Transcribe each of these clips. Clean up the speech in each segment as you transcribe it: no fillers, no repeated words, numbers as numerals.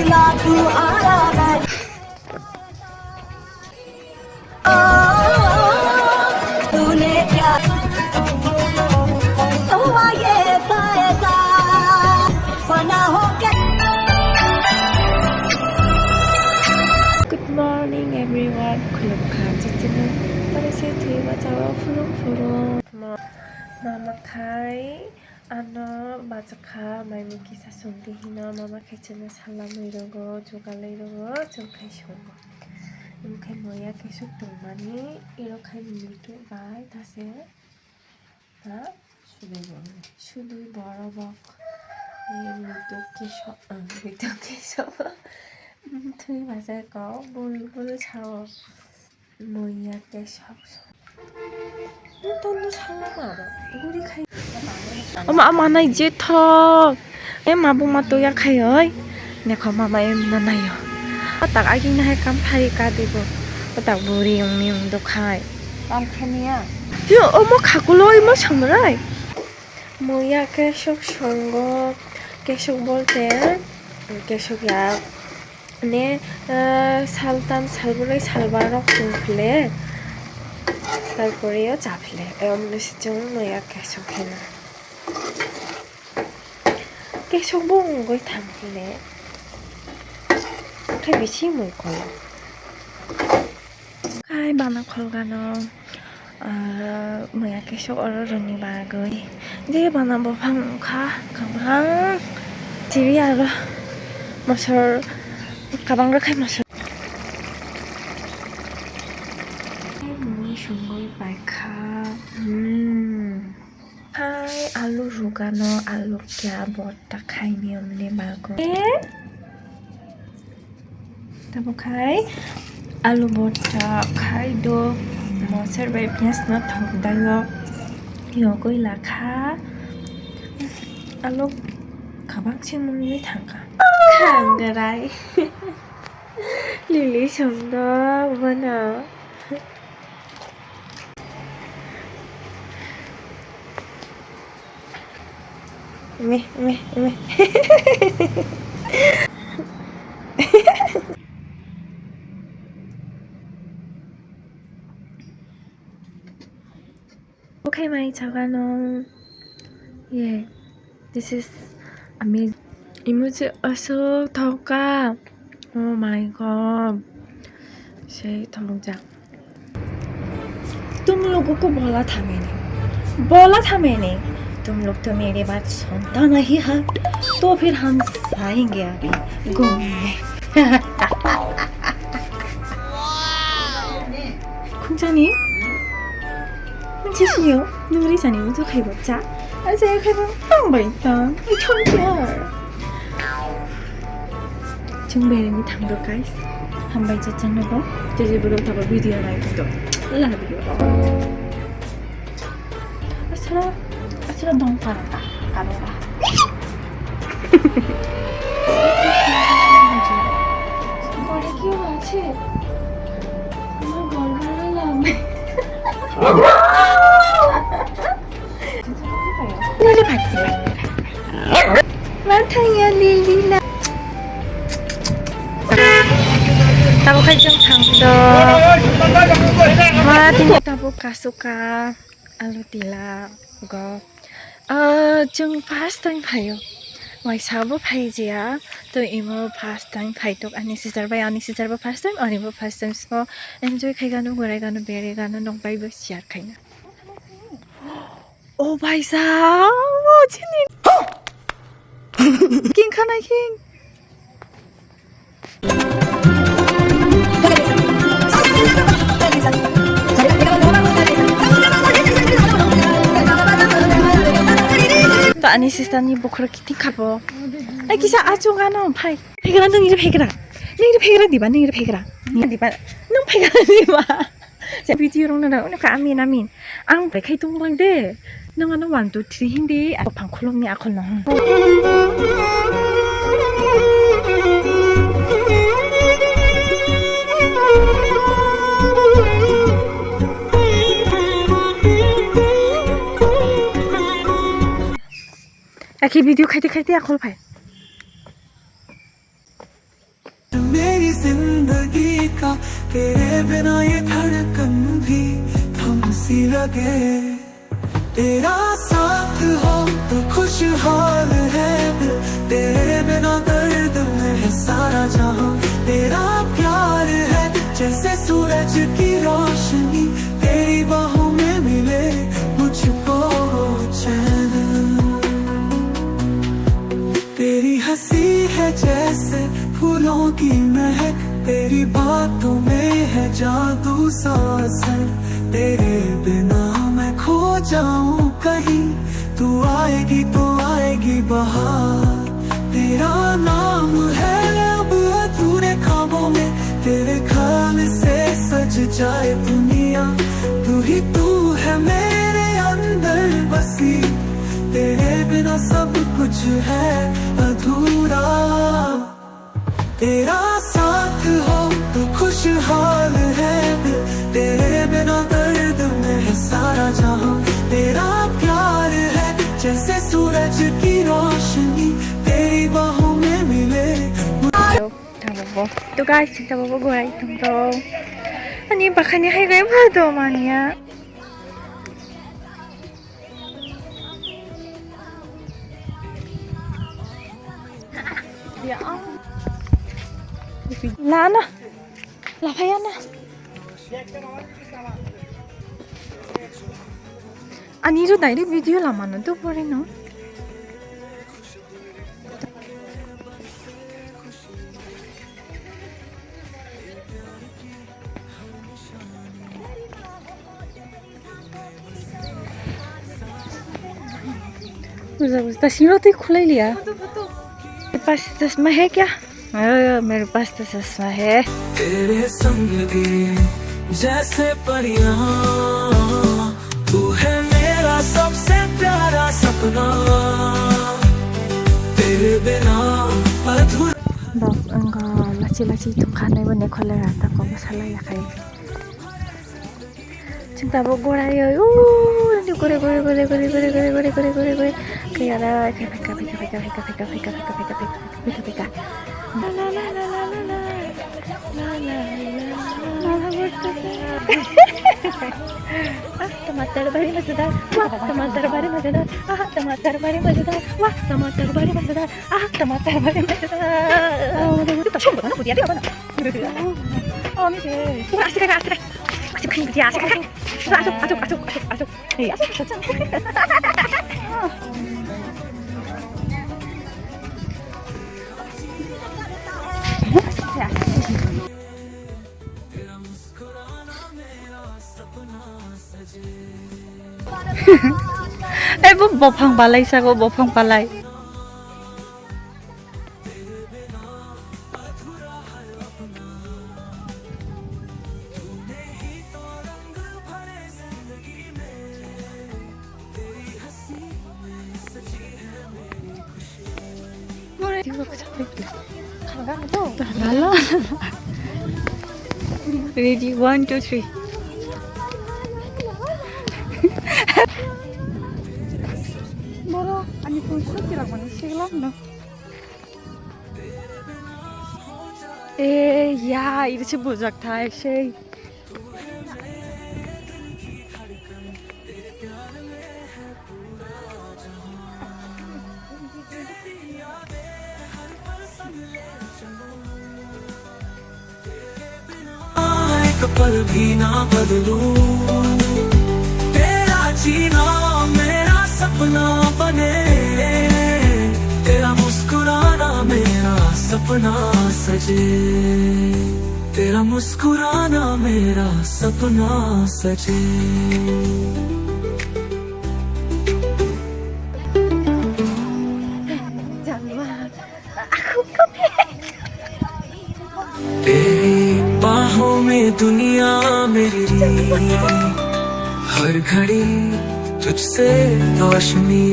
Good morning everyone. Kulukam jitinu. Tadi saya tiba jawab fulung. Mama kai ano bazaka mai muki sasungti hina mama kecina salam irogo jogalai rogo jongkai songo. Imkai moya kesuk dongmani irokai mitu bai tase ha sudui borobok mitu kesok thui bazai ko bul chao moya kesok 또 살라마라 우리 가이 엄마 나 이제 턱 em bụng mà tôi khai ơi nè khó mà em nè này tạc ai kinh hay cam phay cả đi bộ tạc bùi ông đâu khai cam khai nè chứ 엄마 갖고 로 이모 참으라이 뭐야 계속 선거 계속 볼때 계속이야 네 살담 살부를 살바로 kumple তারপরেও চাপলে 음료수증 뭐야 계속 먹은 걸 담길래 그 미치 뭘 거야 khai 바나 걸가노 뭐야 계속 얼어르니 바거이 이제 바나 뭐 방가 가방 집이야로 마설 가방을 khai 마설 Sungguh baik Hai alu rugano alu kya botak khai niam ne bago tabo khai alu botak khai do moser bai pias na thok dayo yo koi la kha alu kabak chimun ni thanga khangarai lili somdo bana me Okay my chaganon yeah this is amazing emoji also thoka oh my god से थोड़ा तुम लोगों को बोला था मैंने तुम लोग तो मेरी बात सुनता नहीं है तो फिर हम जाएंगे अभी घूमने 공자님 제시요 놀이자니 우주 가입자 제가 가입은 빵바 있다 청결 정배님이 당도 가이스 한번 이제 장르고 제집으로 다가 비디오 나이도 라비오 아스라 너무 빠르다 까메라 머리 귀여워지 엄마 얼마나 릴리 봤지 많다야 릴리나 Tabo kajang tangdo Matin tabo kasuka Alutila Go Jung first time payo Wai sabo paijia To imo first time paitok Ani sister ba first time Ani mo first time So enjoy kay gano Guray gano bere gano Nong bai ba share kay na Oh bai sa Chinin King ka na king 아니 시스터니 뭐 그렇게 틱하고 아 기사 아종아노 파이 페그라 능 이리 페그라 디바 능 이리 페그라 디바 능 페그라 디바 자 비디오로는 오늘 아민 앙 베카이 동방데 능 하나 완도 트리 힌디 아 방콜롬니 아콜노 আকি video খাইতে আখল পায় मेरी जिंदगी का तेरे बिना ये धड़कन भी थम सी लगे। तेरा साथ हो तो खुशहाल है दिल, तेरे बिना दर्द में है सारा जहां। तेरा प्यार है जैसे सूरज की रोशनी, तेरी बाहों में मिले मुझको चैन। तेरी हंसी है जैसे फूलों की महक, तेरी बातों में है जादू सा असर। तेरे बिना मैं खो जाऊं कहीं, तू आएगी तो आएगी बहार। तेरा नाम है अब अधूरे ख्वाबों में, तेरे ख्याल से सज जाए दुनिया। तू है मेरे अंदर बसी, तेरे बिना सब कुछ है अधूरा। तेरा साथ हो तो खुशहाल है दिल, तेरे बिना दर्द में है सारा जहां। तेरा प्यार है जैसे सूरज की रोशनी, तेरी बाहों में मिले। 또 guys, kita bawa itong to. Ani baka ni hay kayo ba to mania? Ya am. Lana. Lapayana. Ani ro dai video lamano to pore no. तस्वीरों तो खुला ही लिया। मेरे पास चश्मा है क्या? मेरे पास तो चश्मा है। तेरे संग भी जैसे परियां, तू है मेरा सबसे प्यारा सपना। तेरे बिना अधूरा। Bak enggak laci-laci itu kanai bone kolera tak kok masalah ya kayak. Cinta bogor ayo. Ini gore kayak ada pika. La la la la la la la. La la la la la. टमाटर बड़ी मजेदार, वाह टमाटर बड़ी मजेदार, आह टमाटर बड़ी मजेदार, वाह टमाटर बड़ी मजेदार, आह टमाटर बड़ी मजेदार। तो 처음 보나? 어디야? 내가 봐나. 미세. 아시가. 아직 큰 거지, 아직 큰. 아주. 예, 아주 좋잖아. Eh, bopang balai sago bopang balai. Ready, 1, 2, 3. 뭐라? 아니 그 슈트라고 하는 시글렀나? 야 이렇게 보작 다 액션. पल भी ना बदलूं, तेरा जीना मेरा सपना बने। तेरा मुस्कुराना मेरा सपना सजे, तेरा मुस्कुराना मेरा सपना सजे। बाहों में दुनिया मेरी, हर घड़ी तुझसे रोशनी।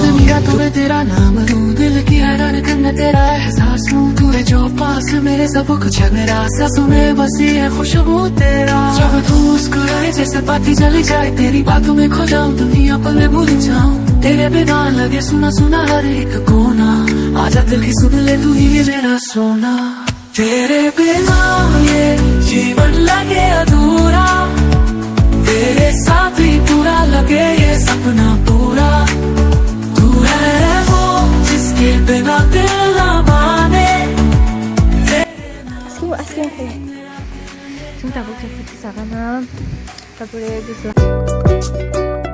दुनिया तुम्हें तेरा नाम लूं, दिल की हर धड़कन में तेरा एहसास लूं। तू है जो पास मेरे सब कुछ है मेरा, सांसों में बसी है खुशबू तेरा। जब तू मुस्कुराए जैसे बाती जली जाए, तेरी बातों में खो जाऊं, दुनिया पर मैं भूल जाऊं। तेरे बिना लगे सुना हर एक कोना, आजा दिल की सुन ले तू ही मेरा सोना तेरे बिना ये जीवन लगे अधूरा तेरे साथ ही पूरा लगे ये सपना पूरा तू है वो जिसके बिना दिल ना माने 아쉬워 chúng ta bước trên phía sau nó ta vừa đi